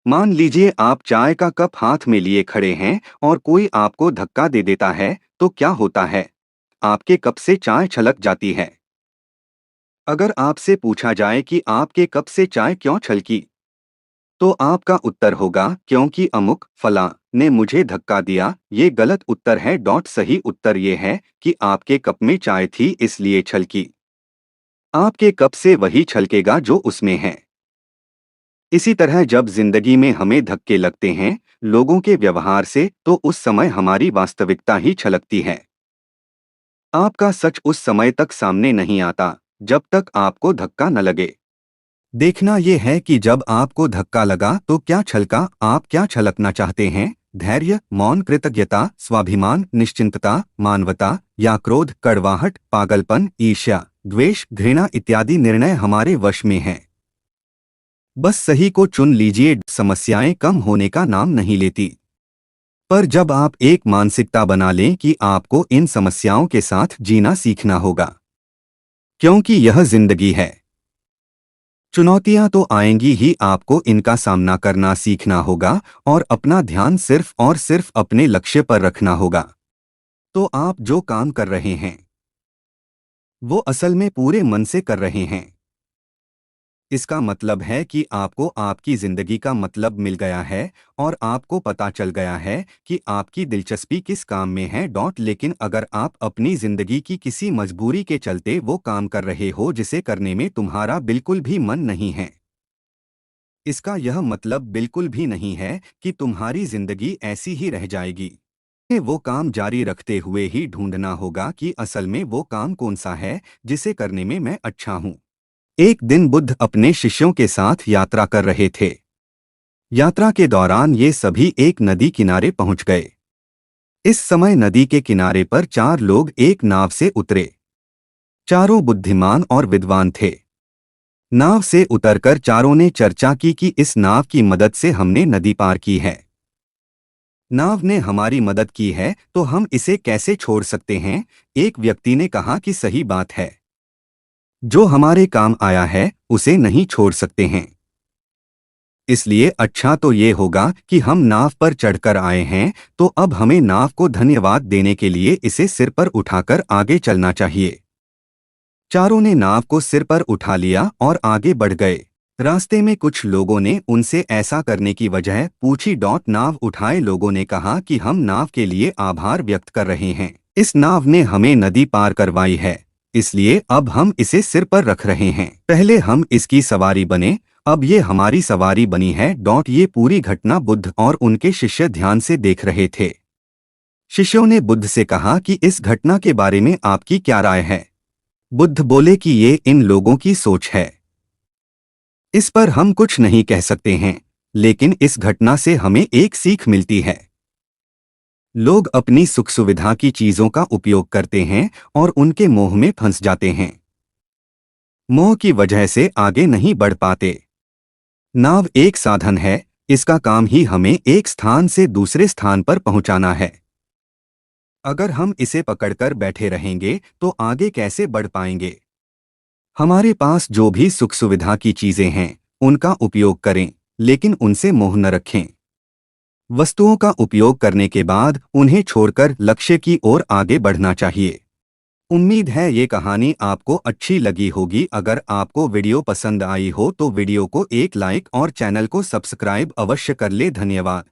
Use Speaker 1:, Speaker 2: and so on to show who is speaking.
Speaker 1: मान लीजिए आप चाय का कप हाथ में लिए खड़े हैं और कोई आपको धक्का दे देता है, तो क्या होता है? आपके कप से चाय छलक जाती है। अगर आपसे पूछा जाए कि आपके कप से चाय क्यों छलकी, तो आपका उत्तर होगा क्योंकि अमुक फलां ने मुझे धक्का दिया। ये गलत उत्तर है। सही उत्तर ये है कि आपके कप में चाय थी इसलिए छलकी। आपके कप से वही छलकेगा जो उसमें है। इसी तरह जब जिंदगी में हमें धक्के लगते हैं लोगों के व्यवहार से, तो उस समय हमारी वास्तविकता ही छलकती है। आपका सच उस समय तक सामने नहीं आता जब तक आपको धक्का न लगे। देखना यह है कि जब आपको धक्का लगा तो क्या छलका। आप क्या छलकना चाहते हैं? धैर्य, मौन, कृतज्ञता, स्वाभिमान, निश्चिंतता, मानवता या क्रोध, कड़वाहट, पागलपन, ईर्ष्या, द्वेष, घृणा इत्यादि निर्णय हमारे वश में हैं। बस सही को चुन लीजिए। समस्याएं कम होने का नाम नहीं लेती, पर जब आप एक मानसिकता बना लें कि आपको इन समस्याओं के साथ जीना सीखना होगा, क्योंकि यह जिंदगी है। चुनौतियां तो आएंगी ही, आपको इनका सामना करना सीखना होगा और अपना ध्यान सिर्फ और सिर्फ अपने लक्ष्य पर रखना होगा। तो आप जो काम कर रहे हैं वो असल में पूरे मन से कर रहे हैं। इसका मतलब है कि आपको आपकी जिंदगी का मतलब मिल गया है और आपको पता चल गया है कि आपकी दिलचस्पी किस काम में है। लेकिन अगर आप अपनी जिंदगी की किसी मजबूरी के चलते वो काम कर रहे हो जिसे करने में तुम्हारा बिल्कुल भी मन नहीं है, इसका यह मतलब बिल्कुल भी नहीं है कि तुम्हारी जिंदगी ऐसी ही रह जाएगी। वो काम जारी रखते हुए ही ढूंढना होगा कि असल में वो काम कौन सा है जिसे करने में मैं अच्छा हूँ। एक दिन बुद्ध अपने शिष्यों के साथ यात्रा कर रहे थे। यात्रा के दौरान ये सभी एक नदी किनारे पहुंच गए। इस समय नदी के किनारे पर चार लोग एक नाव से उतरे। चारों बुद्धिमान और विद्वान थे। नाव से उतरकर चारों ने चर्चा की कि इस नाव की मदद से हमने नदी पार की है। नाव ने हमारी मदद की है तो हम इसे कैसे छोड़ सकते हैं? एक व्यक्ति ने कहा कि सही बात है, जो हमारे काम आया है उसे नहीं छोड़ सकते हैं। इसलिए अच्छा तो ये होगा कि हम नाव पर चढ़कर आए हैं, तो अब हमें नाव को धन्यवाद देने के लिए इसे सिर पर उठाकर आगे चलना चाहिए। चारों ने नाव को सिर पर उठा लिया और आगे बढ़ गए। रास्ते में कुछ लोगों ने उनसे ऐसा करने की वजह पूछी। नाव उठाए लोगों ने कहा कि हम नाव के लिए आभार व्यक्त कर रहे हैं। इस नाव ने हमें नदी पार करवाई है, इसलिए अब हम इसे सिर पर रख रहे हैं। पहले हम इसकी सवारी बने, अब ये हमारी सवारी बनी है। ये पूरी घटना बुद्ध और उनके शिष्य ध्यान से देख रहे थे। शिष्यों ने बुद्ध से कहा कि इस घटना के बारे में आपकी क्या राय है? बुद्ध बोले कि ये इन लोगों की सोच है, इस पर हम कुछ नहीं कह सकते हैं, लेकिन इस घटना से हमें एक सीख मिलती है। लोग अपनी सुख सुविधा की चीजों का उपयोग करते हैं और उनके मोह में फंस जाते हैं। मोह की वजह से आगे नहीं बढ़ पाते। नाव एक साधन है, इसका काम ही हमें एक स्थान से दूसरे स्थान पर पहुंचाना है। अगर हम इसे पकड़कर बैठे रहेंगे तो आगे कैसे बढ़ पाएंगे? हमारे पास जो भी सुख सुविधा की चीजें हैं उनका उपयोग करें, लेकिन उनसे मोह न रखें। वस्तुओं का उपयोग करने के बाद उन्हें छोड़कर लक्ष्य की ओर आगे बढ़ना चाहिए। उम्मीद है ये कहानी आपको अच्छी लगी होगी। अगर आपको वीडियो पसंद आई हो तो वीडियो को एक लाइक और चैनल को सब्सक्राइब अवश्य कर ले। धन्यवाद।